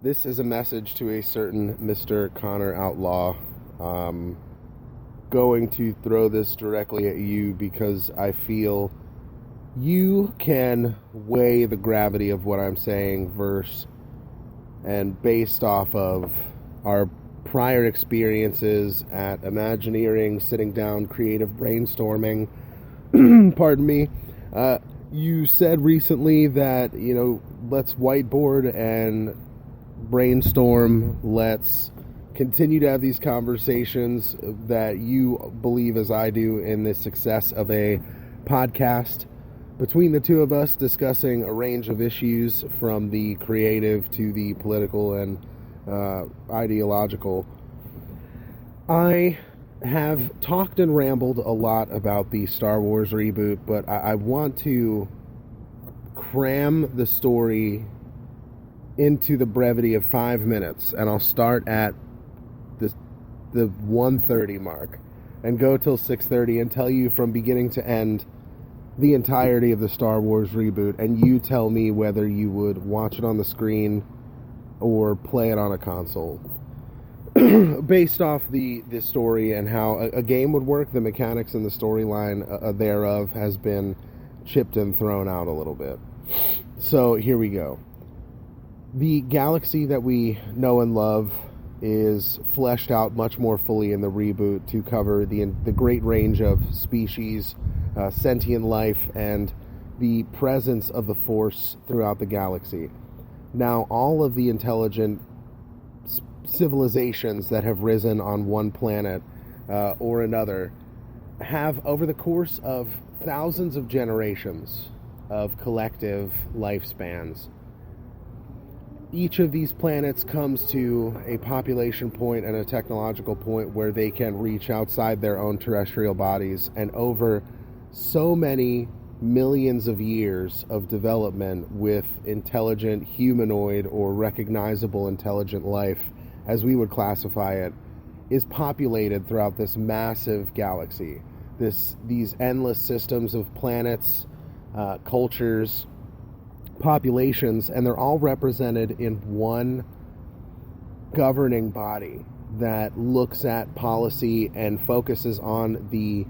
This is a message to a certain Mr. Connor Outlaw. Going to throw this directly at you because I feel you can weigh the gravity of what I'm saying and based off of our prior experiences at Imagineering, sitting down, creative brainstorming. Pardon me. You said recently that, let's whiteboard and brainstorm. Let's continue to have these conversations that you believe, as I do, in the success of a podcast between the two of us, discussing a range of issues from the creative to the political and ideological. I have talked and rambled a lot about the Star Wars reboot, but I want to cram the story into the brevity of 5 minutes, and I'll start at the 1:30 mark and go till 6:30 and tell you from beginning to end the entirety of the Star Wars reboot, and you tell me whether you would watch it on the screen or play it on a console. Based off the story and how a game would work, the mechanics and the storyline thereof has been chipped and thrown out a little bit. So here we go. The galaxy that we know and love is fleshed out much more fully in the reboot to cover the great range of species, sentient life, and the presence of the Force throughout the galaxy. Now, all of the intelligent civilizations that have risen on one planet or another have, over the course of thousands of generations of collective lifespans, each of these planets comes to a population point and a technological point where they can reach outside their own terrestrial bodies, and over so many millions of years of development with intelligent humanoid or recognizable intelligent life, as we would classify it, is populated throughout this massive galaxy. These endless systems of planets, cultures, populations, and they're all represented in one governing body that looks at policy and focuses on the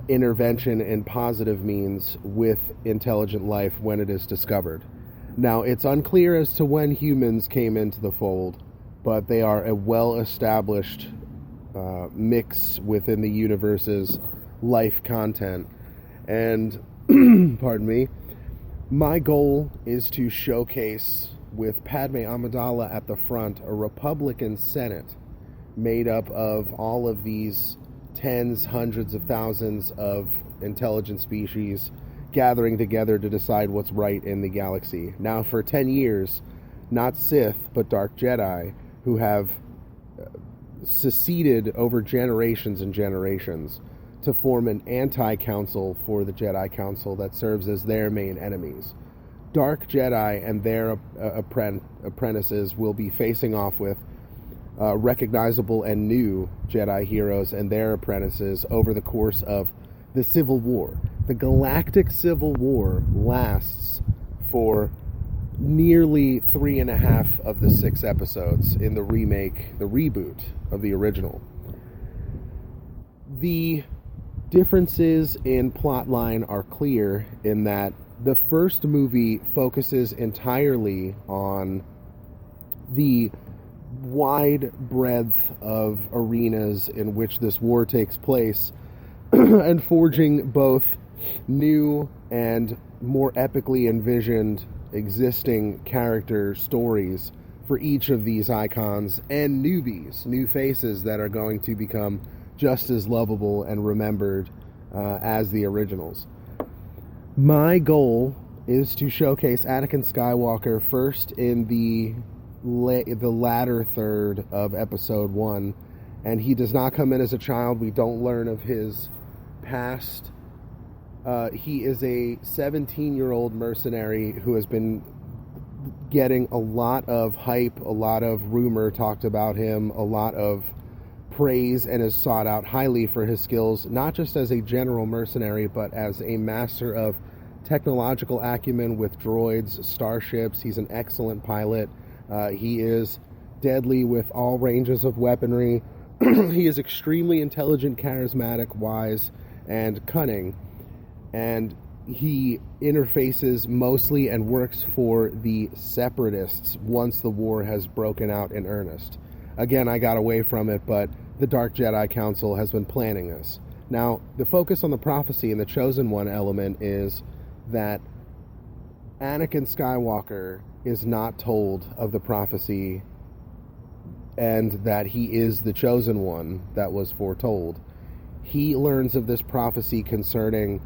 intervention in positive means with intelligent life when it is discovered. Now, it's unclear as to when humans came into the fold, but they are a well-established mix within the universe's life content. And, pardon me, my goal is to showcase, with Padme Amidala at the front, a Republican Senate made up of all of these tens, hundreds of thousands of intelligent species gathering together to decide what's right in the galaxy. Now, for 10 years, not Sith, but Dark Jedi, who have seceded over generations and generations to form an anti-council for the Jedi Council that serves as their main enemies. Dark Jedi and their apprentices will be facing off with recognizable and new Jedi heroes and their apprentices over the course of the Civil War. The Galactic Civil War lasts for nearly 3.5 of the 6 episodes in the reboot of the original. The differences in plotline are clear in that the first movie focuses entirely on the wide breadth of arenas in which this war takes place and forging both new and more epically envisioned existing character stories for each of these icons and newbies, new faces that are going to become just as lovable and remembered as the originals. My goal is to showcase Anakin Skywalker first in the latter third of episode 1, and he does not come in as a child. We don't learn of his past. He is a 17-year-old mercenary who has been getting a lot of hype, a lot of rumor talked about him, a lot of praise, and is sought out highly for his skills, not just as a general mercenary, but as a master of technological acumen with droids, starships. He's an excellent pilot, He is deadly with all ranges of weaponry. He is extremely intelligent, charismatic, wise, and cunning. And he interfaces mostly and works for the Separatists once the war has broken out in earnest. Again, I got away from it, but the Dark Jedi Council has been planning this. Now, the focus on the prophecy and the Chosen One element is that Anakin Skywalker is not told of the prophecy and that he is the Chosen One that was foretold. He learns of this prophecy concerning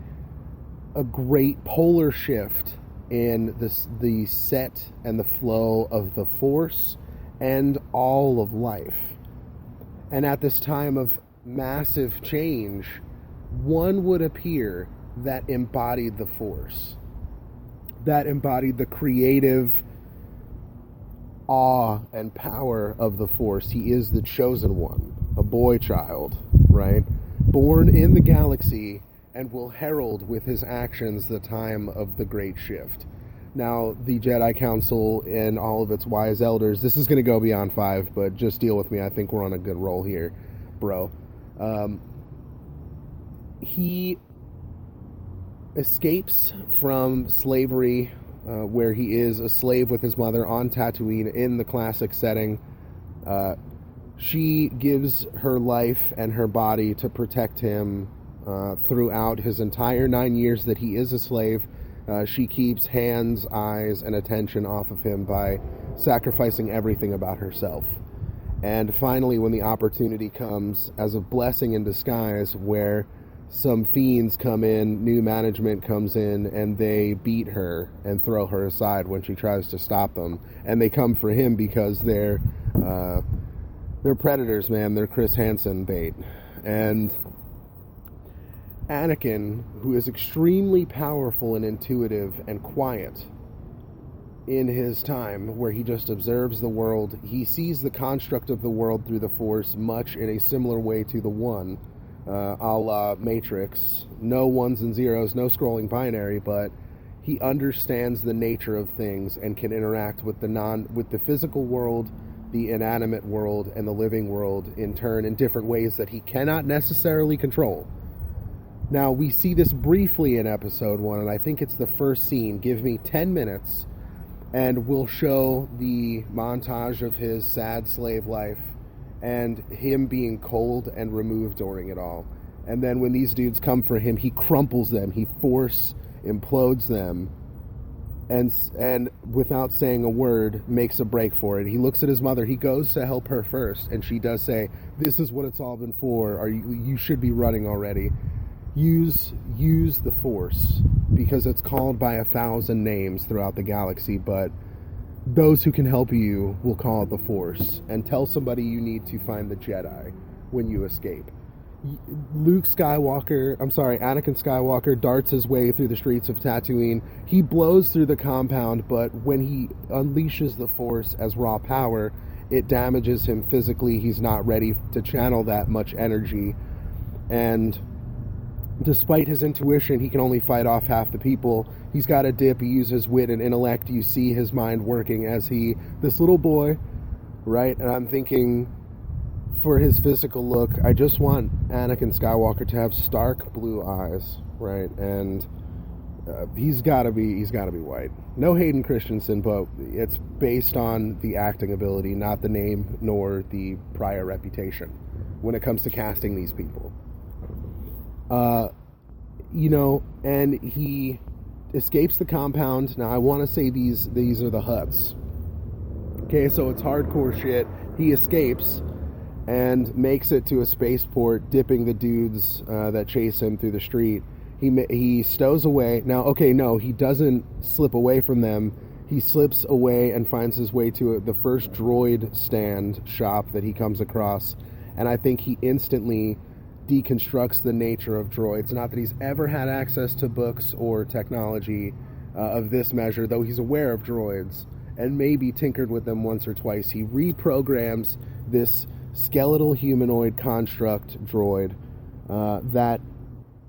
a great polar shift in the set and the flow of the Force and all of life. And at this time of massive change, one would appear that embodied the Force, that embodied the creative awe and power of the Force. He is the Chosen One, a boy child, right? Born in the galaxy, and will herald with his actions the time of the great shift. Now, the Jedi Council and all of its wise elders, this is going to go beyond 5, but just deal with me. I think we're on a good roll here, bro. He escapes from slavery, where he is a slave with his mother on Tatooine in the classic setting. She gives her life and her body to protect him throughout his entire 9 years that he is a slave. She keeps hands, eyes, and attention off of him by sacrificing everything about herself. And finally, when the opportunity comes as a blessing in disguise, where some fiends come in, new management comes in, and they beat her and throw her aside when she tries to stop them. And they come for him because they're predators, man. They're Chris Hansen bait. And Anakin, who is extremely powerful and intuitive and quiet in his time, where he just observes the world, he sees the construct of the world through the Force much in a similar way to the One, a la Matrix. No ones and zeros, no scrolling binary, but he understands the nature of things and can interact with the physical world, the inanimate world, and the living world in turn in different ways that he cannot necessarily control. Now, we see this briefly in episode 1, and I think it's the first scene. Give me 10 minutes, and we'll show the montage of his sad slave life and him being cold and removed during it all. And then when these dudes come for him, he crumples them, he force implodes them, and without saying a word, makes a break for it. He looks at his mother, he goes to help her first, and she does say, "This is what it's all been for, you should be running already. Use the Force, because it's called by 1,000 names throughout the galaxy, but those who can help you will call it the Force. And tell somebody you need to find the Jedi when you escape." Anakin Skywalker darts his way through the streets of Tatooine. He blows through the compound, but when he unleashes the Force as raw power, it damages him physically. He's not ready to channel that much energy. And despite his intuition, he can only fight off half the people. He's got a dip. He uses wit and intellect. You see his mind working as this little boy, right? And I'm thinking, for his physical look, I just want Anakin Skywalker to have stark blue eyes, right? And he's got to be white. No Hayden Christensen, but it's based on the acting ability, not the name nor the prior reputation when it comes to casting these people. And he escapes the compound. Now, I want to say these are the huts. Okay, so it's hardcore shit. He escapes and makes it to a spaceport, dipping the dudes that chase him through the street. He stows away. Now, okay, no, he doesn't slip away from them. He slips away and finds his way to the first droid stand shop that he comes across. And I think he instantly deconstructs the nature of droids. Not that he's ever had access to books or technology of this measure, though he's aware of droids and maybe tinkered with them once or twice. He reprograms this skeletal humanoid construct droid that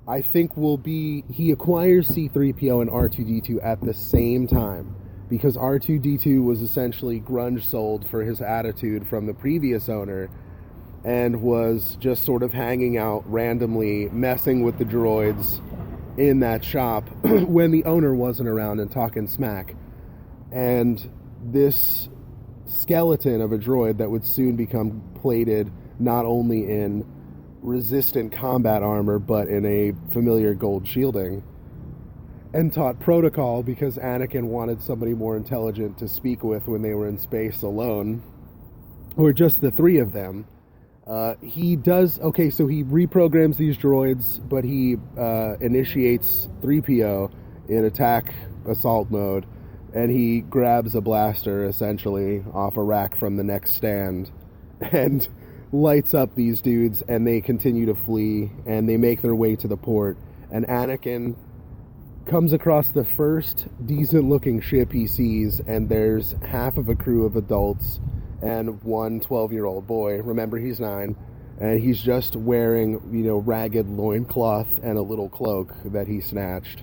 I think he acquires C-3PO and R2-D2 at the same time. because R2-D2 was essentially grunge sold for his attitude from the previous owner, and was just sort of hanging out randomly, messing with the droids in that shop when the owner wasn't around and talking smack. And this skeleton of a droid that would soon become plated not only in resistant combat armor but in a familiar gold shielding, and taught protocol because Anakin wanted somebody more intelligent to speak with when they were in space alone, or just the three of them. So he reprograms these droids, but he initiates 3PO in attack assault mode, and he grabs a blaster essentially off a rack from the next stand and lights up these dudes, and they continue to flee, and they make their way to the port, and Anakin comes across the first decent looking ship he sees, and there's half of a crew of adults and one 12-year-old boy. Remember, he's 9, and he's just wearing, ragged loincloth and a little cloak that he snatched.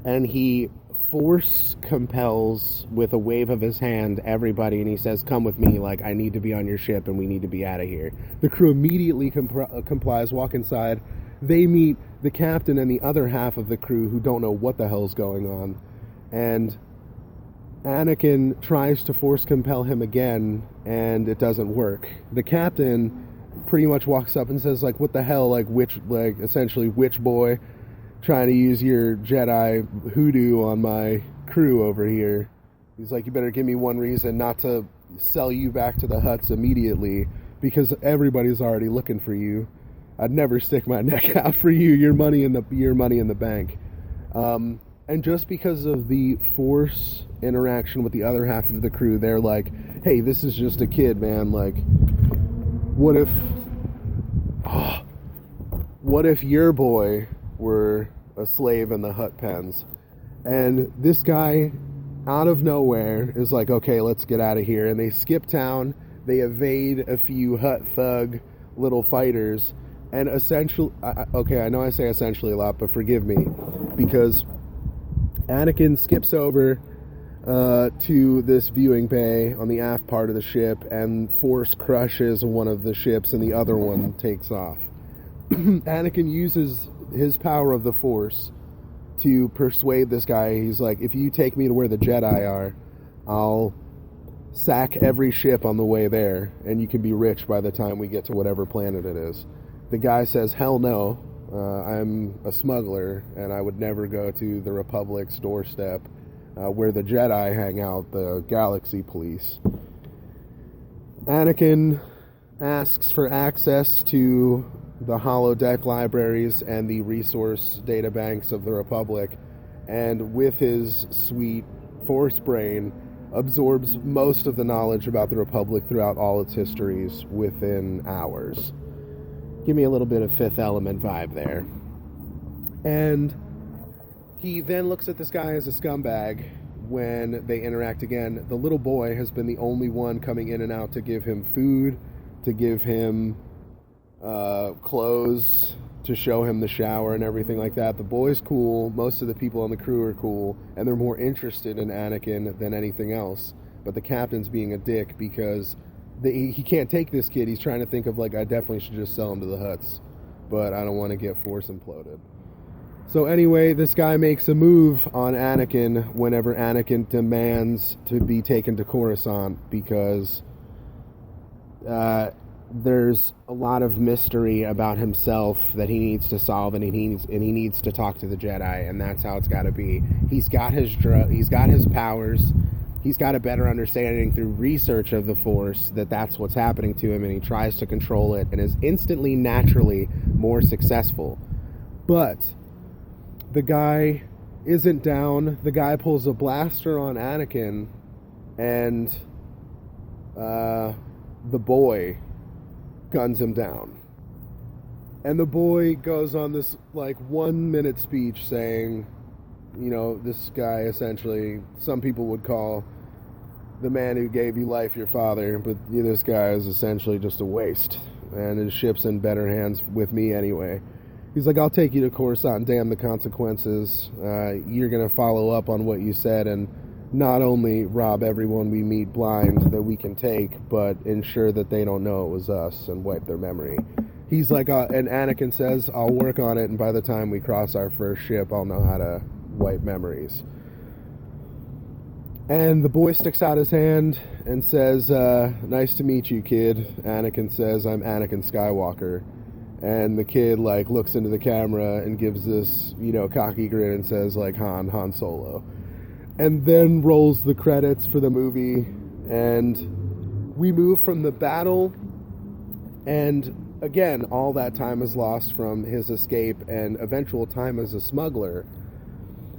And he force compels, with a wave of his hand, everybody, and he says, "Come with me, I need to be on your ship, and we need to be out of here." The crew immediately complies, walk inside. They meet the captain and the other half of the crew who don't know what the hell's going on. And Anakin tries to force compel him again, and it doesn't work. The captain pretty much walks up and says, what the hell, essentially, witch boy, trying to use your Jedi hoodoo on my crew over here. He's like, you better give me one reason not to sell you back to the Hutts immediately, because everybody's already looking for you. I'd never stick my neck out for you. Your money in the bank. And just because of the Force interaction with the other half of the crew, they're like, "Hey, this is just a kid, man. What if your boy were a slave in the Hutt pens?" And this guy, out of nowhere, is like, "Okay, let's get out of here." And they skip town. They evade a few Hutt thug little fighters. And essentially, I know I say essentially a lot, but forgive me, because Anakin skips over to this viewing bay on the aft part of the ship, and Force crushes one of the ships, and the other one takes off. Anakin uses his power of the Force to persuade this guy. He's like, "If you take me to where the Jedi are, I'll sack every ship on the way there, and you can be rich by the time we get to whatever planet it is." The guy says, "Hell no, I'm a smuggler, and I would never go to the Republic's doorstep where the Jedi hang out, the Galaxy Police." Anakin asks for access to the holodeck libraries and the resource databanks of the Republic, and with his sweet Force brain, absorbs most of the knowledge about the Republic throughout all its histories within hours. Give me a little bit of Fifth Element vibe there. And he then looks at this guy as a scumbag when they interact again. The little boy has been the only one coming in and out to give him food, to give him clothes, to show him the shower and everything like that. The boy's cool. Most of the people on the crew are cool, and they're more interested in Anakin than anything else. But the captain's being a dick because he can't take this kid. He's trying to think of, I definitely should just sell him to the Hutts, but I don't want to get Force imploded. So anyway, this guy makes a move on Anakin whenever Anakin demands to be taken to Coruscant, because there's a lot of mystery about himself that he needs to solve, and he needs to talk to the Jedi, and that's how it's got to be. He's got his powers. He's got a better understanding through research of the Force that that's what's happening to him, and he tries to control it and is instantly, naturally more successful. But the guy isn't down. The guy pulls a blaster on Anakin, and the boy guns him down. And the boy goes on this 1-minute speech saying, this guy essentially, some people would call the man who gave you life your father, but this guy is essentially just a waste, and his ship's in better hands with me anyway. He's like, I'll take you to Coruscant, damn the consequences. You're going to follow up on what you said and not only rob everyone we meet blind that we can take, but ensure that they don't know it was us and wipe their memory. He's like, and Anakin says, I'll work on it, and by the time we cross our first ship, I'll know how to wipe memories. And the boy sticks out his hand and says, nice to meet you, kid. Anakin says, I'm Anakin Skywalker. And the kid, like, looks into the camera and gives this, cocky grin and says, like, Han Solo. And then rolls the credits for the movie, and we move from the battle, and again, all that time is lost from his escape and eventual time as a smuggler,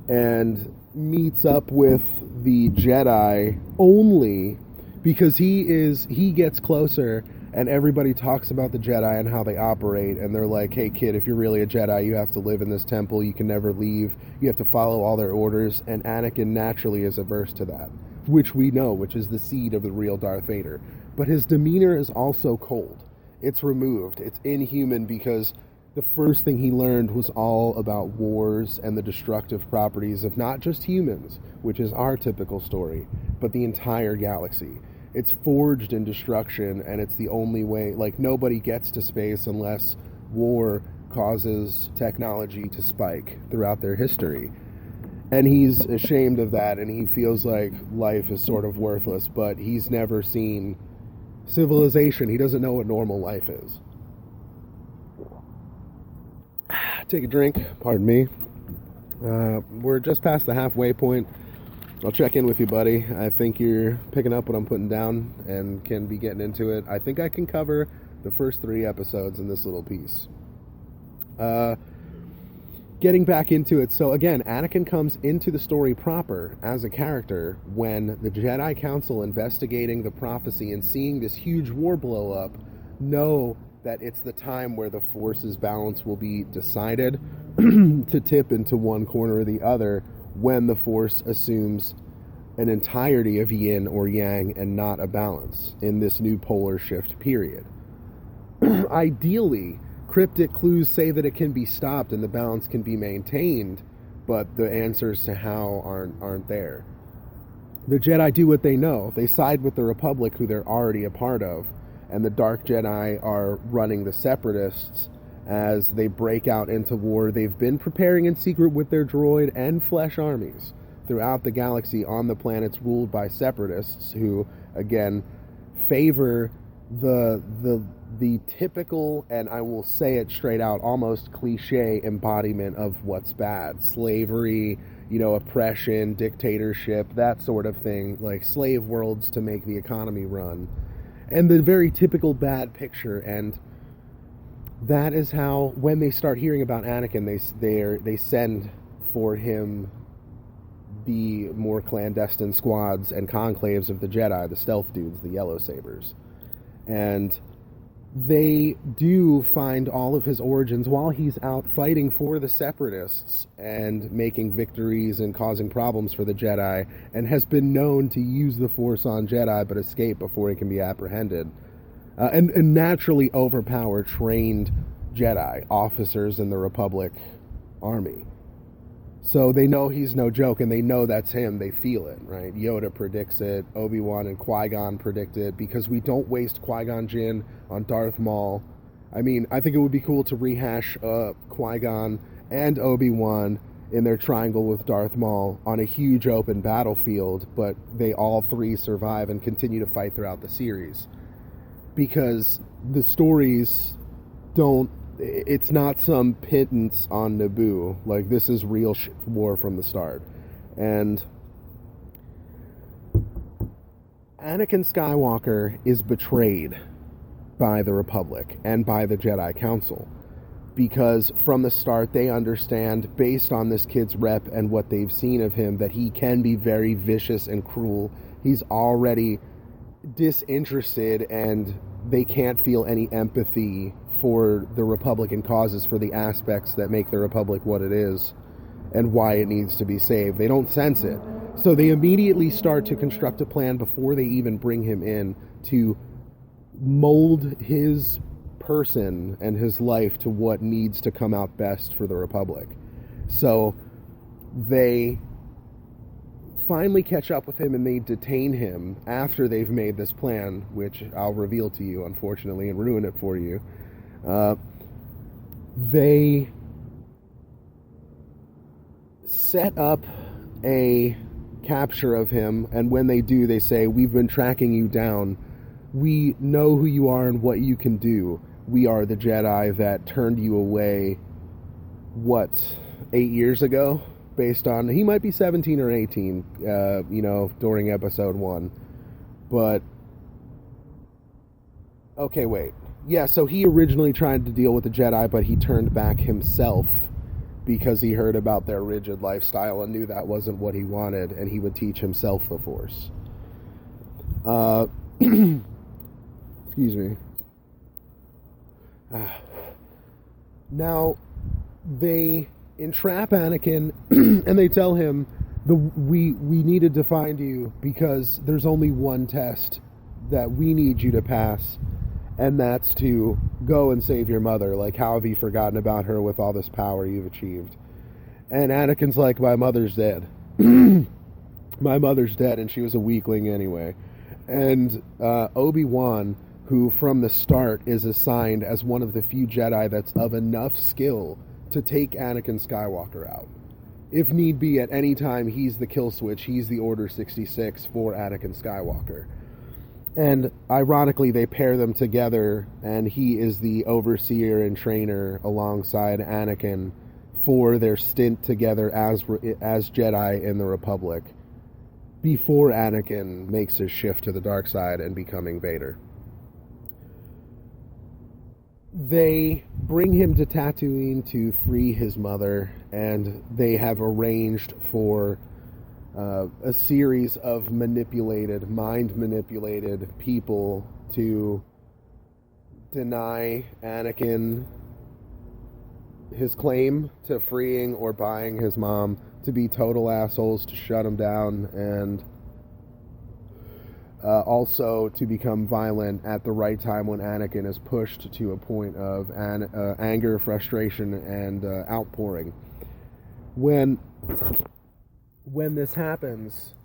and meets up with the Jedi only because he gets closer, and everybody talks about the Jedi and how they operate, and they're like, hey kid, if you're really a Jedi, you have to live in this temple, you can never leave, you have to follow all their orders, and Anakin naturally is averse to that, which we know, which is the seed of the real Darth Vader. But his demeanor is also cold. It's removed. It's inhuman because the first thing he learned was all about wars and the destructive properties of not just humans, which is our typical story, but the entire galaxy. It's forged in destruction, and it's the only way, like, nobody gets to space unless war causes technology to spike throughout their history. And he's ashamed of that, and he feels like life is sort of worthless, but he's never seen civilization. He doesn't know what normal life is. Take a drink, pardon me. We're just past the halfway point. I'll check in with you, buddy. I think you're picking up what I'm putting down and can be getting into it. I think I can cover the first 3 episodes in this little piece. Getting back into it. So again, Anakin comes into the story proper as a character when the Jedi Council investigating the prophecy and seeing this huge war blow up know that it's the time where the Force's balance will be decided to tip into one corner or the other, when the Force assumes an entirety of yin or yang and not a balance in this new polar shift period. Ideally, cryptic clues say that it can be stopped and the balance can be maintained, but the answers to how aren't there. The Jedi do what they know. They side with the Republic, who they're already a part of, and the Dark Jedi are running the Separatists as they break out into war. They've been preparing in secret with their droid and flesh armies throughout the galaxy on the planets ruled by Separatists, who, again, favor the typical, and I will say it straight out, almost cliche embodiment of what's bad. Slavery, oppression, dictatorship, that sort of thing, like slave worlds to make the economy run. And the very typical bad picture. And that is how, when they start hearing about Anakin, they send for him the more clandestine squads and conclaves of the Jedi, the stealth dudes, the yellow sabers. And they do find all of his origins while he's out fighting for the Separatists and making victories and causing problems for the Jedi, and has been known to use the Force on Jedi but escape before he can be apprehended. And naturally overpower trained Jedi officers in the Republic army. So they know he's no joke, and they know that's him. They feel it, right? Yoda predicts it. Obi-Wan and Qui-Gon predict it, because we don't waste Qui-Gon Jinn on Darth Maul. I mean, I think it would be cool to rehash Qui-Gon and Obi-Wan in their triangle with Darth Maul on a huge open battlefield, but they all 3 survive and continue to fight throughout the series. Because the stories don't... It's not some pittance on Naboo. Like, this is real war from the start. And Anakin Skywalker is betrayed by the Republic and by the Jedi Council, because from the start they understand, based on this kid's rep and what they've seen of him, that he can be very vicious and cruel. He's already disinterested, and they can't feel any empathy for the Republican causes, for the aspects that make the Republic what it is and why it needs to be saved. They don't sense it. So they immediately start to construct a plan before they even bring him in to mold his person and his life to what needs to come out best for the Republic. So they finally catch up with him and they detain him after they've made this plan, which I'll reveal to you, unfortunately, and ruin it for you. They set up a capture of him, and when they do, they say, "We've been tracking you down. We know who you are and what you can do. We are the Jedi that turned you away, 8 years ago?" Based on, he might be 17 or 18, during episode 1. But, okay, wait. Yeah, so he originally tried to deal with the Jedi, but he turned back himself because he heard about their rigid lifestyle and knew that wasn't what he wanted, and he would teach himself the Force. Excuse me. Now, they entrap Anakin, and they tell him, we needed to find you because there's only one test that we need you to pass, and that's to go and save your mother. Like, how have you forgotten about her with all this power you've achieved? And Anakin's like, my mother's dead. My mother's dead, and she was a weakling anyway. And Obi-Wan, who from the start is assigned as one of the few Jedi that's of enough skill to take Anakin Skywalker out. If need be, at any time, he's the kill switch. He's the Order 66 for Anakin Skywalker. And ironically, they pair them together, and he is the overseer and trainer alongside Anakin for their stint together as Jedi in the Republic, before Anakin makes his shift to the dark side and becoming Vader. They bring him to Tatooine to free his mother, and they have arranged for a series of mind-manipulated people to deny Anakin his claim to freeing or buying his mom, to be total assholes, to shut him down, and also to become violent at the right time when Anakin is pushed to a point of anger, frustration, and outpouring. When this happens,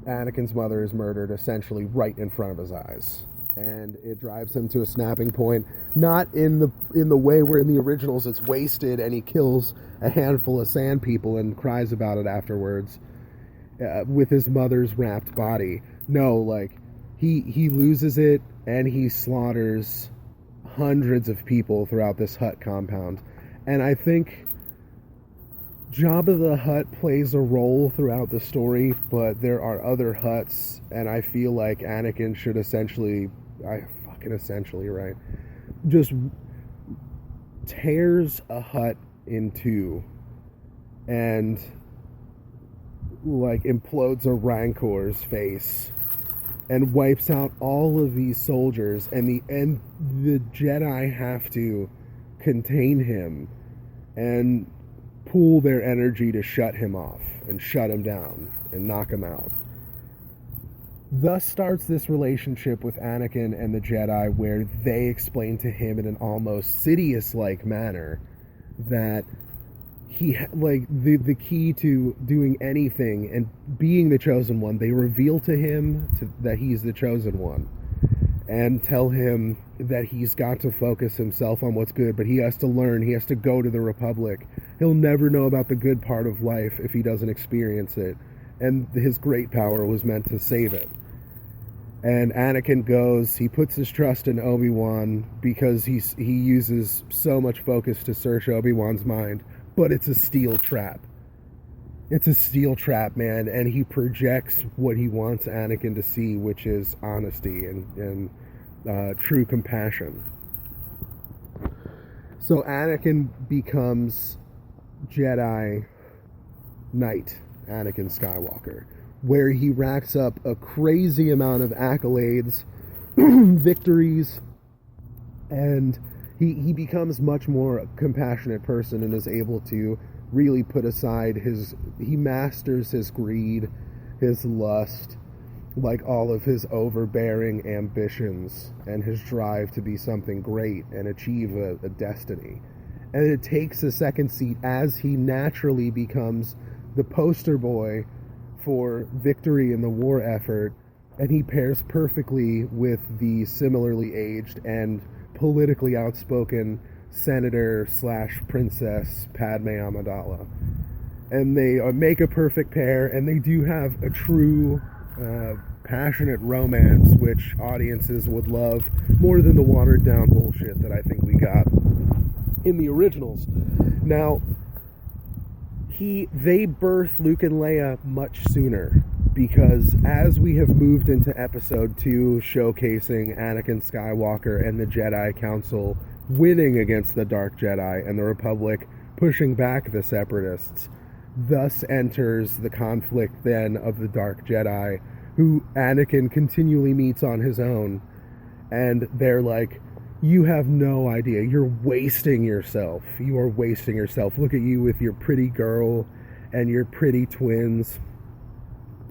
Anakin's mother is murdered essentially right in front of his eyes, and it drives him to a snapping point. Not in the way where in the originals it's wasted and he kills a handful of sand people and cries about it afterwards with his mother's wrapped body. No, like, he loses it, and he slaughters hundreds of people throughout this Hutt compound. And I think Jabba the Hutt plays a role throughout the story, but there are other Hutts, and I feel like Anakin should just tears a Hutt in two, and like implodes a Rancor's face and wipes out all of these soldiers, and the Jedi have to contain him and pool their energy to shut him off and shut him down and knock him out. Thus starts this relationship with Anakin and the Jedi, where they explain to him in an almost Sidious-like manner that he, like, the key to doing anything and being the chosen one. They reveal to him that he's the chosen one and tell him that he's got to focus himself on what's good, but he has to learn, he has to go to the Republic. He'll never know about the good part of life if he doesn't experience it, and his great power was meant to save it. And Anakin goes, he puts his trust in Obi-Wan because he uses so much focus to search Obi-Wan's mind, but it's a steel trap. It's a steel trap, man, and he projects what he wants Anakin to see, which is honesty and true compassion. So Anakin becomes Jedi Knight Anakin Skywalker, where he racks up a crazy amount of accolades, victories, and he becomes much more compassionate person and is able to really put aside he masters his greed, his lust, like all of his overbearing ambitions and his drive to be something great and achieve a destiny. And it takes a second seat as he naturally becomes the poster boy for victory in the war effort, and he pairs perfectly with the similarly aged and politically outspoken senator slash princess Padme Amidala. And they make a perfect pair, and they do have a true passionate romance, which audiences would love more than the watered down bullshit that I think we got in the originals. Now, they birth Luke and Leia much sooner, because as we have moved into episode 2, showcasing Anakin Skywalker and the Jedi Council winning against the Dark Jedi and the Republic pushing back the Separatists, thus enters the conflict then of the Dark Jedi, who Anakin continually meets on his own, and they're like, you have no idea, you're wasting yourself, you are wasting yourself, look at you with your pretty girl and your pretty twins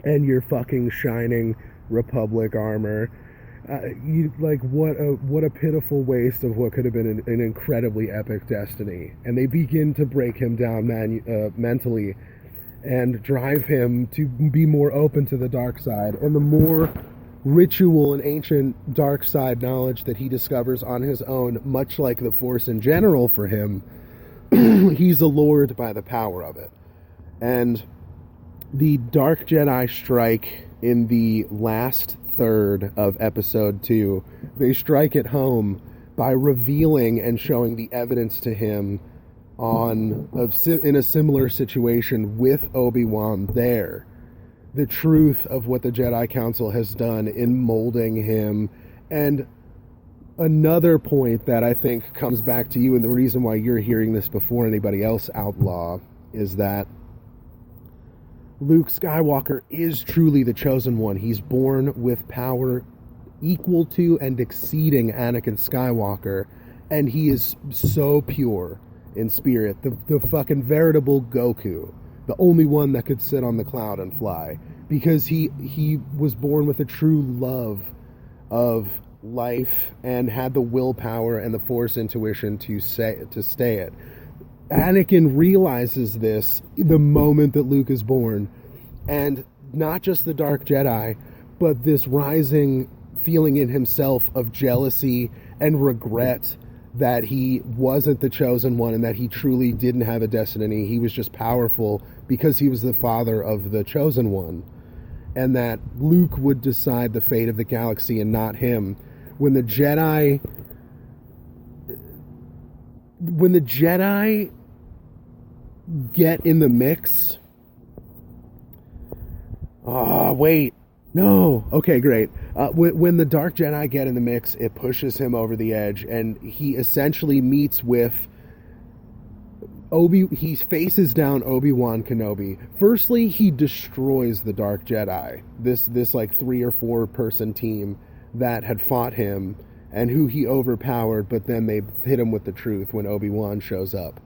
and your fucking shining Republic armor. You like, what a pitiful waste of what could have been an incredibly epic destiny. And they begin to break him down mentally and drive him to be more open to the dark side. And the more ritual and ancient dark side knowledge that he discovers on his own, much like the Force in general for him, he's allured by the power of it. And the Dark Jedi strike in the last third of episode 2. They strike it home by revealing and showing the evidence to him in a similar situation with Obi-Wan there. The truth of what the Jedi Council has done in molding him. And another point that I think comes back to you, and the reason why you're hearing this before anybody else, Outlaw, is that Luke Skywalker is truly the chosen one. He's born with power equal to and exceeding Anakin Skywalker, and he is so pure in spirit. The fucking veritable Goku. The only one that could sit on the cloud and fly, because he was born with a true love of life and had the willpower and the Force intuition to stay it. Anakin realizes this the moment that Luke is born, and not just the Dark Jedi, but this rising feeling in himself of jealousy and regret that he wasn't the chosen one and that he truly didn't have a destiny. He was just powerful because he was the father of the chosen one, and that Luke would decide the fate of the galaxy and not him. When the Jedi get in the mix, okay, great. When the Dark Jedi get in the mix, it pushes him over the edge, and he essentially meets with he faces down Obi-Wan Kenobi. Firstly, he destroys the Dark Jedi, this like 3 or 4 person team that had fought him and who he overpowered, but then they hit him with the truth when Obi-Wan shows up.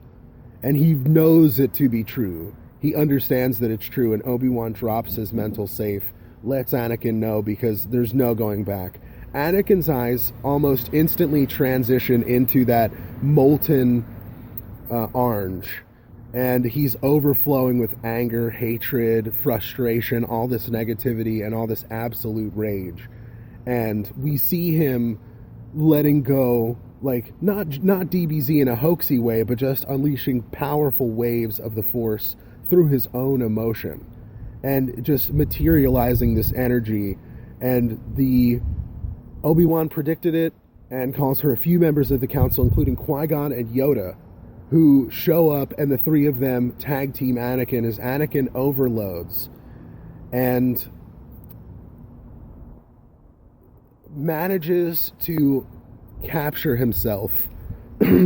And he knows it to be true. He understands that it's true, and Obi-Wan drops his mental safe, lets Anakin know, because there's no going back. Anakin's eyes almost instantly transition into that molten orange, and he's overflowing with anger, hatred, frustration, all this negativity, and all this absolute rage. And we see him letting go, like, not DBZ in a hoaxy way, but just unleashing powerful waves of the Force through his own emotion, and just materializing this energy. And the Obi-Wan predicted it and calls for a few members of the council, including Qui-Gon and Yoda, who show up, and the 3 of them tag team Anakin as Anakin overloads and manages to capture himself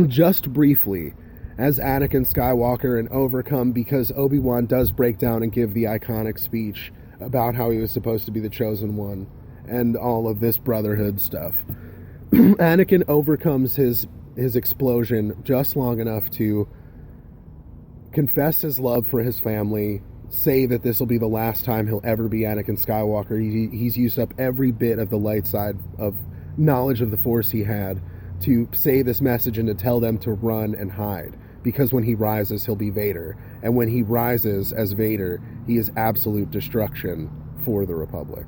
just briefly as Anakin Skywalker and overcome, because Obi-Wan does break down and give the iconic speech about how he was supposed to be the chosen one and all of this brotherhood stuff. Anakin overcomes his explosion just long enough to confess his love for his family, say that this will be the last time he'll ever be Anakin Skywalker. He's used up every bit of the light side of knowledge of the Force he had to say this message and to tell them to run and hide. Because when he rises, he'll be Vader. And when he rises as Vader, he is absolute destruction for the Republic.